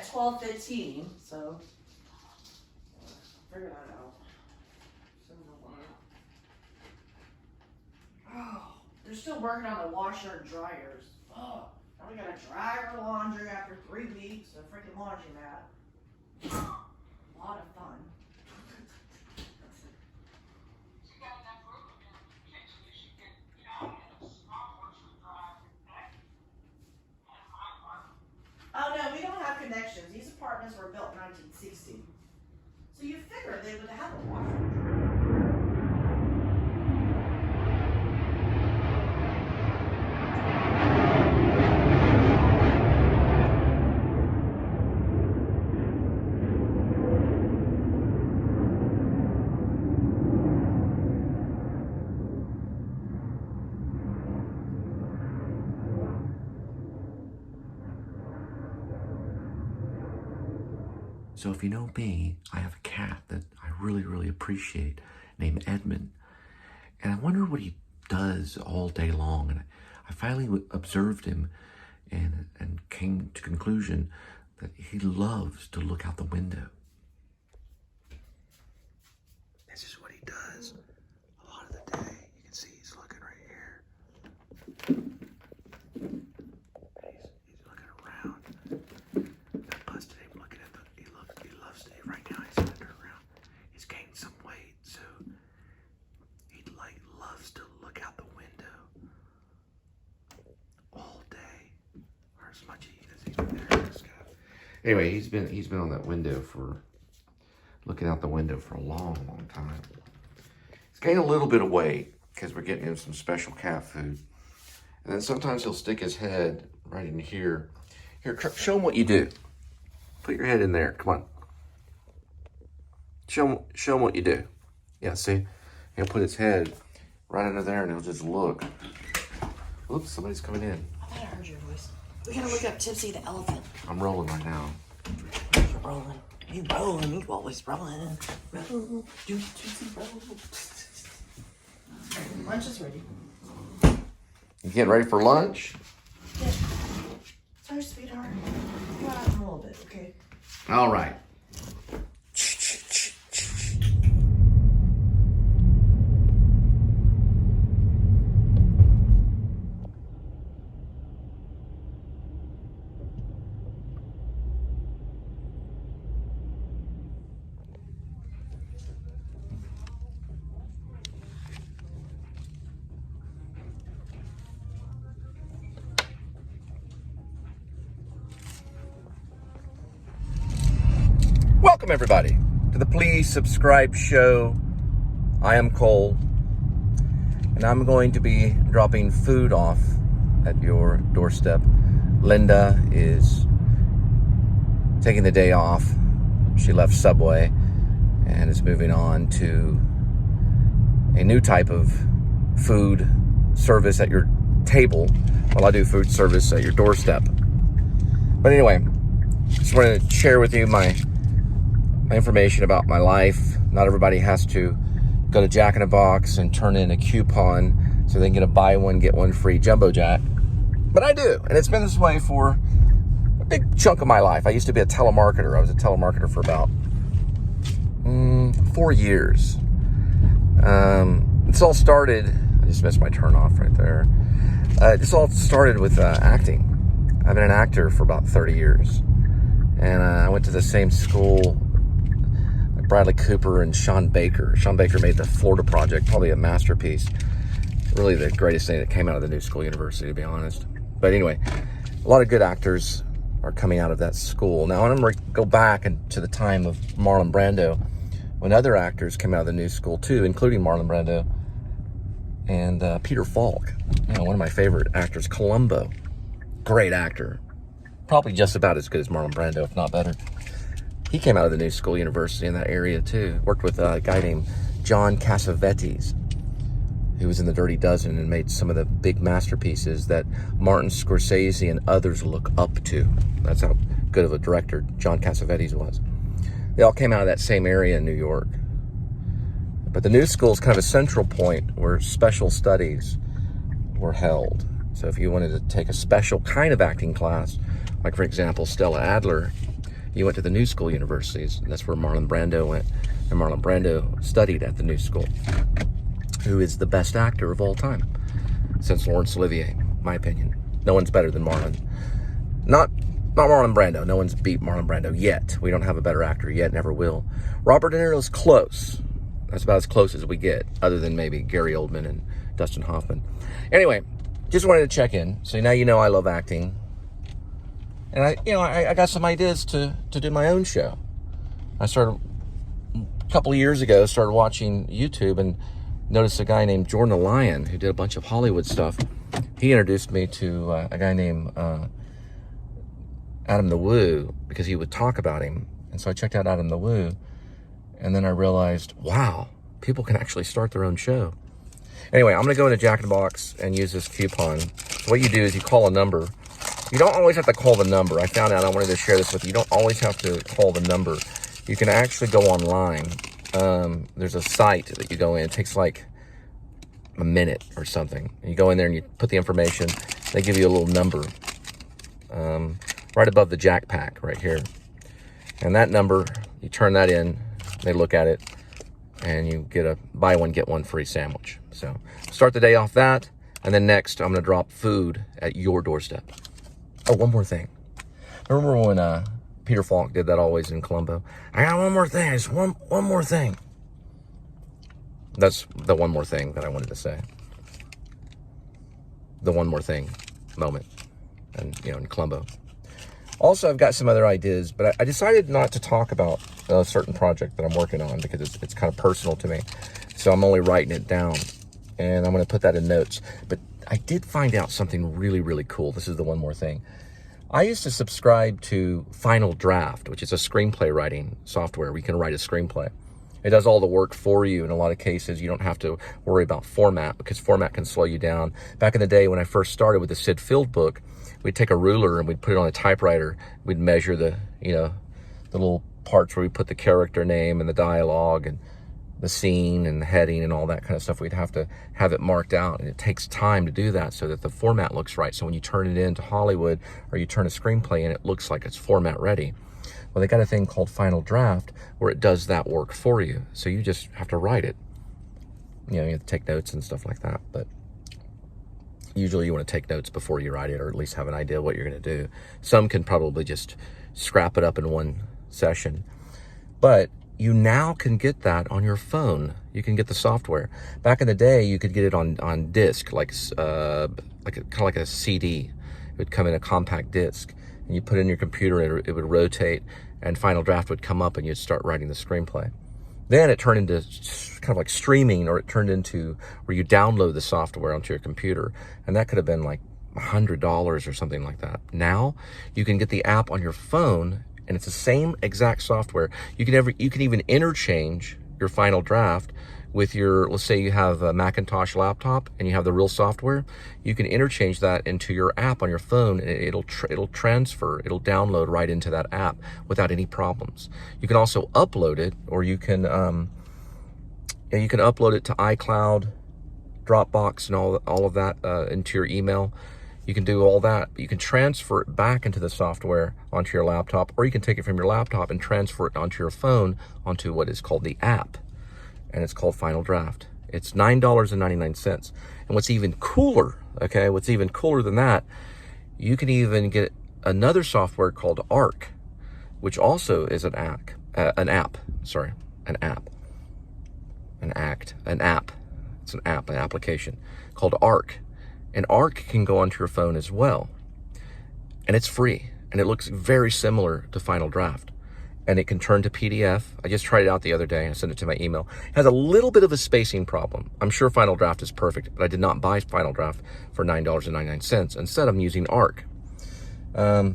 at 12:15, so figure that out. Oh, they're still working on the washer and dryers. Oh, now we gotta dry our laundry after 3 weeks of freaking laundromat. A lot of fun. Oh no, we don't have connections. These apartments were built in 1960. So you figure they would have a washer and dryer. So if you know me, I have a cat that I really, really appreciate named Edmund. And I wonder what he does all day long. And I finally observed him and came to the conclusion that he loves to look out the window. This is what he does a lot of the day. You can see he's looking right here. He's looking around. I busted him looking at he loves it. Right now he's looking around. He's gained some weight, so he loves to look out the window all day, or as much as he's been there. This guy. Anyway, he's been on that window looking out the window for a long, long time. He's gained a little bit of weight because we're getting him some special cat food, and then sometimes he'll stick his head right in here. Here, show him what you do. Put your head in there. Come on. Show him what you do. Yeah, see? He'll put his head right under there and he'll just look. Oops, somebody's coming in. I thought I heard your voice. We gotta look up Tipsy the elephant. I'm rolling right now. You're rolling. You rolling. You always rolling. Roll. Do Tipsy roll. Lunch is ready. You getting ready for lunch? Yeah. Sorry, sweetheart. Go out in a little bit, okay? All right. Welcome everybody to the Please Subscribe show. I am Cole, and I'm going to be dropping food off at your doorstep. Linda is taking the day off. She left Subway and is moving on to a new type of food service at your table, while I do food service at your doorstep. But anyway, just wanted to share with you my information about my life. Not everybody has to go to Jack in a Box and turn in a coupon so they can get a buy one, get one free Jumbo Jack. But I do, and it's been this way for a big chunk of my life. I used to be a telemarketer. I was a telemarketer for about 4 years. This all started, I just missed my turn off right there. This all started with acting. I've been an actor for about 30 years. And I went to the same school Bradley Cooper and Sean Baker. Sean Baker made the Florida Project, probably a masterpiece. Really the greatest thing that came out of the New School University, to be honest. But anyway, a lot of good actors are coming out of that school. Now, I'm going to go back to the time of Marlon Brando, when other actors came out of the New School too, including Marlon Brando and Peter Falk. You know, one of my favorite actors, Columbo. Great actor. Probably just about as good as Marlon Brando, if not better. He came out of the New School University in that area too. Worked with a guy named John Cassavetes, who was in The Dirty Dozen and made some of the big masterpieces that Martin Scorsese and others look up to. That's how good of a director John Cassavetes was. They all came out of that same area in New York. But the New School is kind of a central point where special studies were held. So if you wanted to take a special kind of acting class, like for example, Stella Adler He went to the New School universities. That's where Marlon Brando went. And Marlon Brando studied at the New School, who is the best actor of all time since Laurence Olivier, my opinion. No one's better than Marlon. Not Marlon Brando. No one's beat Marlon Brando yet. We don't have a better actor yet, never will. Robert De Niro's close. That's about as close as we get, other than maybe Gary Oldman and Dustin Hoffman. Anyway, just wanted to check in. So now you know I love acting. And I got some ideas to do my own show. I started a couple of years ago, started watching YouTube and noticed a guy named Jordan the Lion who did a bunch of Hollywood stuff. He introduced me to a guy named Adam the Woo, because he would talk about him. And so I checked out Adam the Woo, and then I realized, wow, people can actually start their own show. Anyway, I'm gonna go into Jack in the Box and use this coupon. So what you do is you call a number. You don't always have to call the number. I found out, I wanted to share this with you. You don't always have to call the number. You can actually go online. There's a site that you go in. It takes like a minute or something. You go in there and you put the information. They give you a little number right above the Jack Pack right here. And that number, you turn that in, they look at it, and you get a buy one, get one free sandwich. So start the day off that, and then next I'm gonna drop food at your doorstep. Oh, one more thing. Remember when Peter Falk did that always in Columbo? I got one more thing, just one more thing. That's the one more thing that I wanted to say. The one more thing moment, and in Columbo. Also, I've got some other ideas, but I decided not to talk about a certain project that I'm working on because it's kind of personal to me. So I'm only writing it down, and I'm going to put that in notes. But I did find out something really, really cool. This is the one more thing. I used to subscribe to Final Draft, which is a screenplay writing software where you can write a screenplay. It does all the work for you. In a lot of cases, you don't have to worry about format, because format can slow you down. Back in the day when I first started with the Sid Field book, we'd take a ruler and we'd put it on a typewriter. We'd measure the little parts where we put the character name and the dialogue and the scene and the heading and all that kind of stuff. We'd have to have it marked out, and it takes time to do that so that the format looks right. So when you turn it into Hollywood or you turn a screenplay in, it looks like it's format ready. Well, they got a thing called Final Draft where it does that work for you. So you just have to write it. You have to take notes and stuff like that. But usually you want to take notes before you write it, or at least have an idea what you're going to do. Some can probably just scrap it up in one session. But you now can get that on your phone. You can get the software. Back in the day, you could get it on disc, kind of like a CD. It would come in a compact disc, and you put it in your computer, and it would rotate, and Final Draft would come up, and you'd start writing the screenplay. Then it turned into kind of like streaming, or it turned into where you download the software onto your computer, and that could have been like $100 or something like that. Now you can get the app on your phone, and it's the same exact software. You can even interchange your Final Draft with your, let's say you have a Macintosh laptop and you have the real software. You can interchange that into your app on your phone, and it'll transfer, it'll download right into that app without any problems. You can also upload it, or you can upload it to iCloud, Dropbox, and all of that into your email. You can do all that, but you can transfer it back into the software onto your laptop, or you can take it from your laptop and transfer it onto your phone onto what is called the app, and it's called Final Draft. It's $9.99. And what's even cooler, what's even cooler than that, you can even get another software called Arc, which also is an app. It's an application called Arc. And Arc can go onto your phone as well. And it's free. And it looks very similar to Final Draft. And it can turn to PDF. I just tried it out the other day. I sent it to my email. It has a little bit of a spacing problem. I'm sure Final Draft is perfect, but I did not buy Final Draft for $9.99. Instead, I'm using Arc. I'll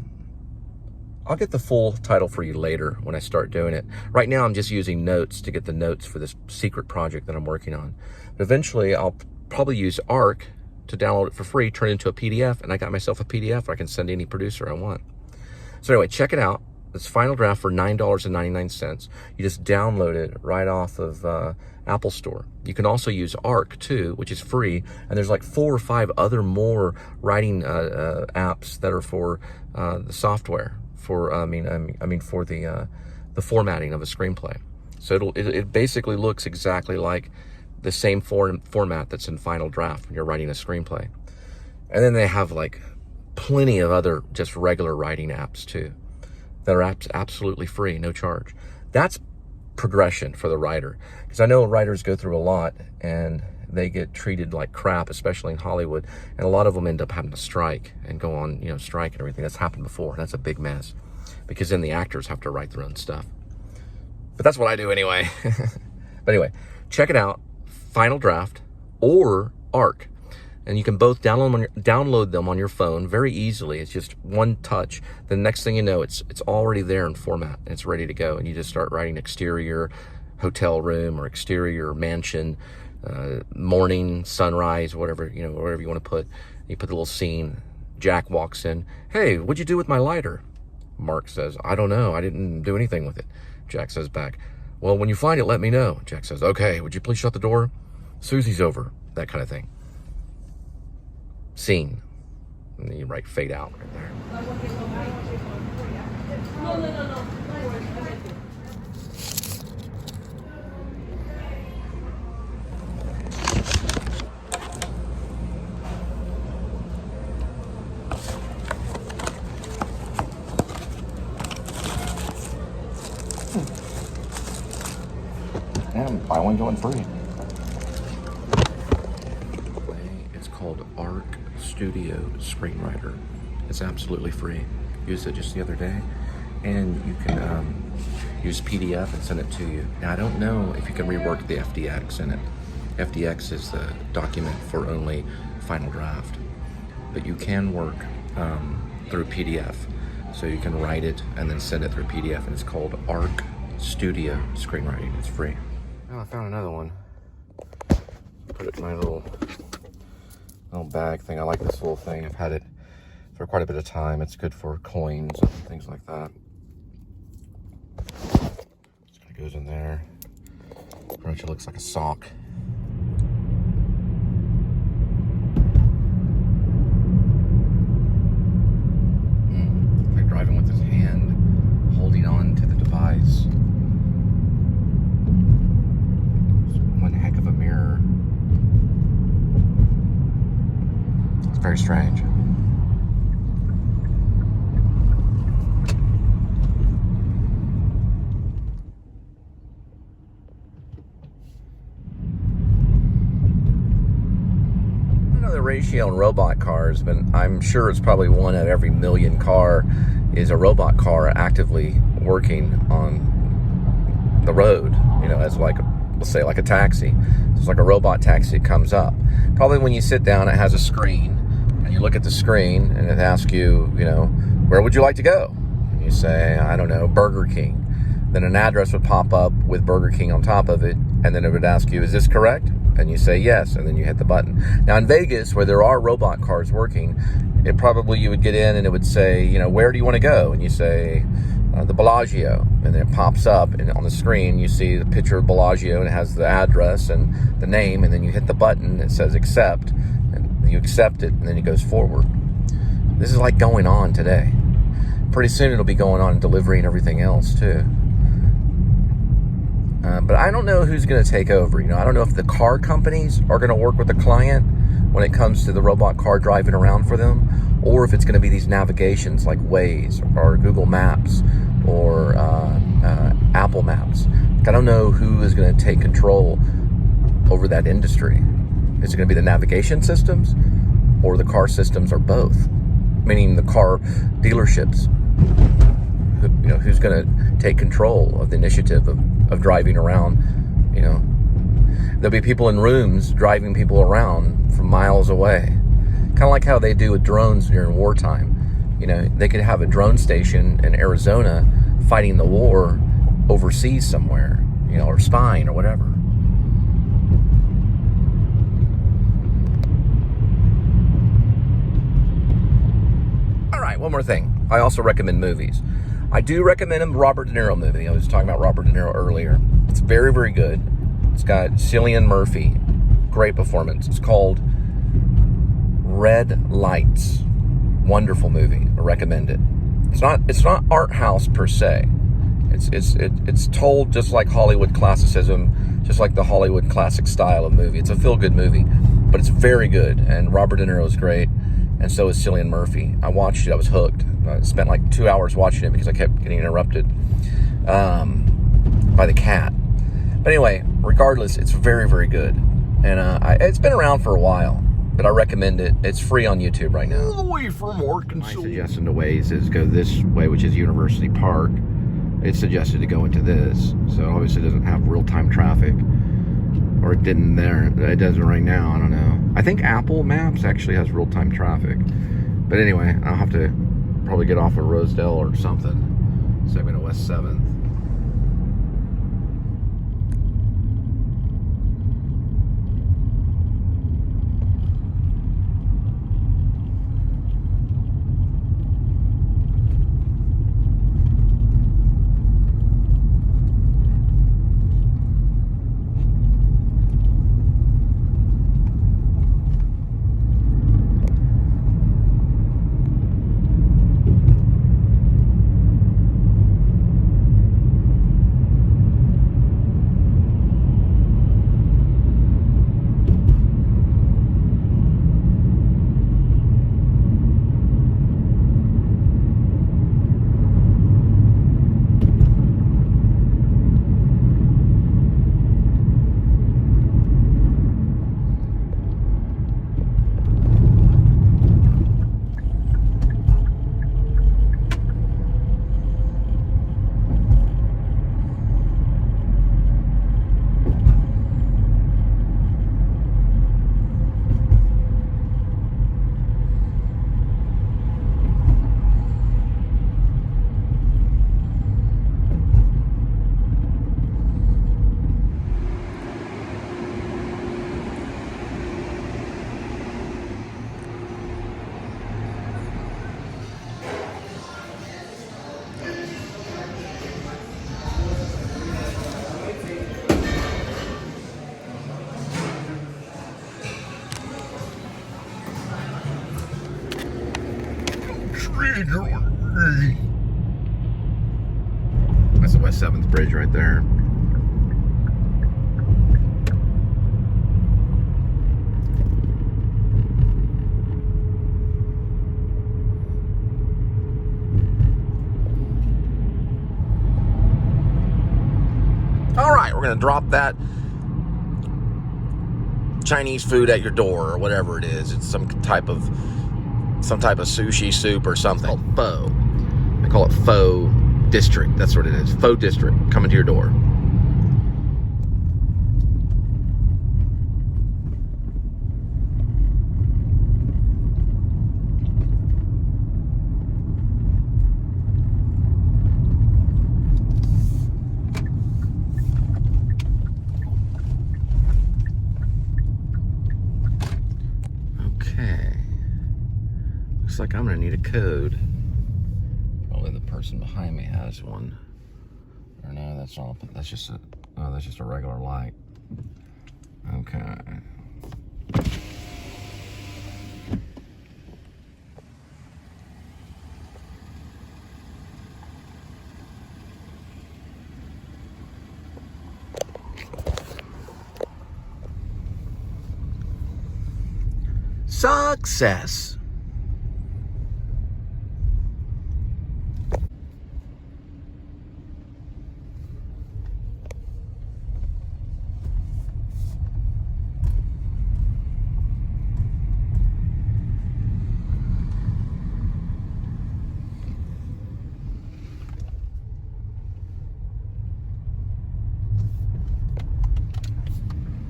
get the full title for you later when I start doing it. Right now, I'm just using notes to get the notes for this secret project that I'm working on. But eventually, I'll probably use Arc to download it for free, turn it into a PDF, and I got myself a PDF I can send any producer I want. So anyway, check it out. It's Final Draft for $9.99. You just download it right off of Apple Store. You can also use Arc too, which is free, and there's like 4 or 5 other more writing apps that are for the software for for the formatting of a screenplay. So it basically looks exactly like the same format that's in Final Draft when you're writing a screenplay. And then they have like plenty of other just regular writing apps too that are absolutely free, no charge. That's progression for the writer, because I know writers go through a lot and they get treated like crap, especially in Hollywood, and a lot of them end up having to strike and go on, strike and everything. That's happened before. That's a big mess, because then the actors have to write their own stuff. But that's what I do anyway. But anyway, check it out, Final Draft or Arc. And you can both download them on your phone very easily. It's just one touch. The next thing you know, it's already there in format. And it's ready to go. And you just start writing exterior hotel room or exterior mansion, morning, sunrise, whatever you want to put. You put the little scene. Jack walks in. Hey, what'd you do with my lighter? Mark says, I don't know. I didn't do anything with it. Jack says back, well, when you find it, let me know. Jack says, okay, would you please shut the door? Susie's over. That kind of thing. Scene. And then you write fade out right there. No. And buy one, get one free. It's called Arc Studio Screenwriter. It's absolutely free. Used it just the other day, and you can use PDF and send it to you. Now I don't know if you can rework the FDX in it. FDX is the document for only Final Draft, but you can work through PDF. So you can write it and then send it through PDF, and it's called Arc Studio Screenwriting. It's free. Oh, I found another one. Put it in my little bag thing. I like this little thing. I've had it for quite a bit of time. It's good for coins and things like that. Just kind of goes in there. Pretty much it looks like a sock. Like driving with his hand, holding on to the device. One heck of a mirror. It's very strange. The ratio in robot cars, but I'm sure it's probably one out of every million car is a robot car actively working on the road, as like, let's say like a taxi. It's like a robot taxi that comes up. Probably when you sit down, it has a screen, and you look at the screen, and it asks you, where would you like to go? And you say, I don't know, Burger King. Then an address would pop up with Burger King on top of it, and then it would ask you, is this correct? And you say yes, and then you hit the button. Now in Vegas, where there are robot cars working, you would get in and it would say, where do you want to go? And you say, the Bellagio. And then it pops up, and on the screen you see the picture of Bellagio, and it has the address and the name, and then you hit the button, it says accept, and you accept it, and then it goes forward. This is like going on today. Pretty soon it'll be going on in delivery and everything else too. But I don't know who's going to take over. I don't know if the car companies are going to work with the client when it comes to the robot car driving around for them, or if it's going to be these navigations like Waze or Google Maps or Apple Maps. I don't know who is going to take control over that industry. Is it going to be the navigation systems or the car systems, or both? Meaning the car dealerships. Who's going to take control of the initiative of driving around? There'll be people in rooms driving people around from miles away. Kind of like how they do with drones during wartime. They could have a drone station in Arizona fighting the war overseas somewhere, or spying or whatever. All right, one more thing. I also recommend movies. I do recommend a Robert De Niro movie. I was talking about Robert De Niro earlier. It's very, very good. It's got Cillian Murphy. Great performance. It's called Red Lights. Wonderful movie. I recommend it. It's not art house per se. It's told just like Hollywood classicism, just like the Hollywood classic style of movie. It's a feel-good movie, but it's very good. And Robert De Niro is great, and so is Cillian Murphy. I watched it. I was hooked. I spent like 2 hours watching it because I kept getting interrupted by the cat. But anyway, regardless, it's very, very good. And it's been around for a while, but I recommend it. It's free on YouTube right now. Away for more consumer. My suggestion to ways is go this way, which is University Park. It's suggested to go into this, so obviously it doesn't have real-time traffic, or it didn't there. It doesn't right now. I don't know. I think Apple Maps actually has real-time traffic, but anyway, I'll have to probably get off of Rosedale or something, segment of West 7th. That's the West 7th Bridge right there. All right, we're gonna drop that Chinese food at your door or whatever it is. It's some type of sushi soup or something. It's called pho. They call it Pho District. That's what it is. Pho District coming to your door. Okay. Looks like I'm gonna need a code. Probably the person behind me has one. Or no, that's not. That's just a. Oh, that's just a regular light. Okay. Success.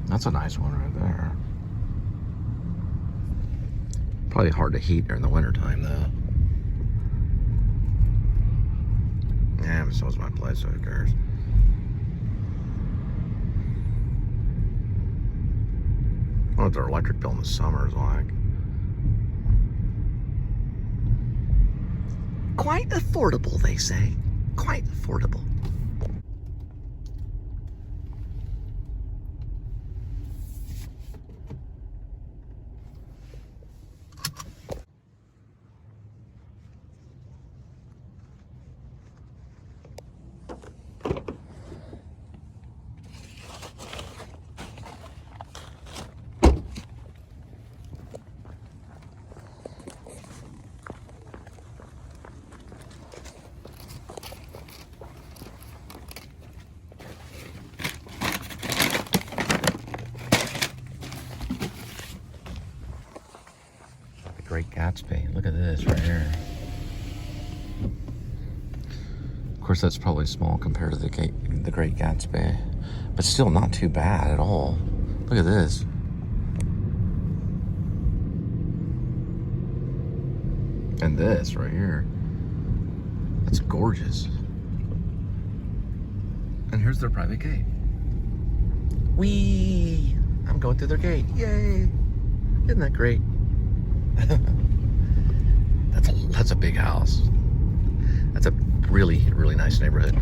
That's a nice one right there. Probably hard to heat during the wintertime though. Yeah, but so is my place, so who cares? I wonder what their electric bill in the summer is like. Quite affordable, they say. Quite affordable. Hey, look at this right here. Of course, that's probably small compared to the Great Gatsby, but still not too bad at all. Look at this. And this right here. That's gorgeous. And here's their private gate. Whee! I'm going through their gate. Yay! Isn't that great? That's a big house. That's a really, really nice neighborhood.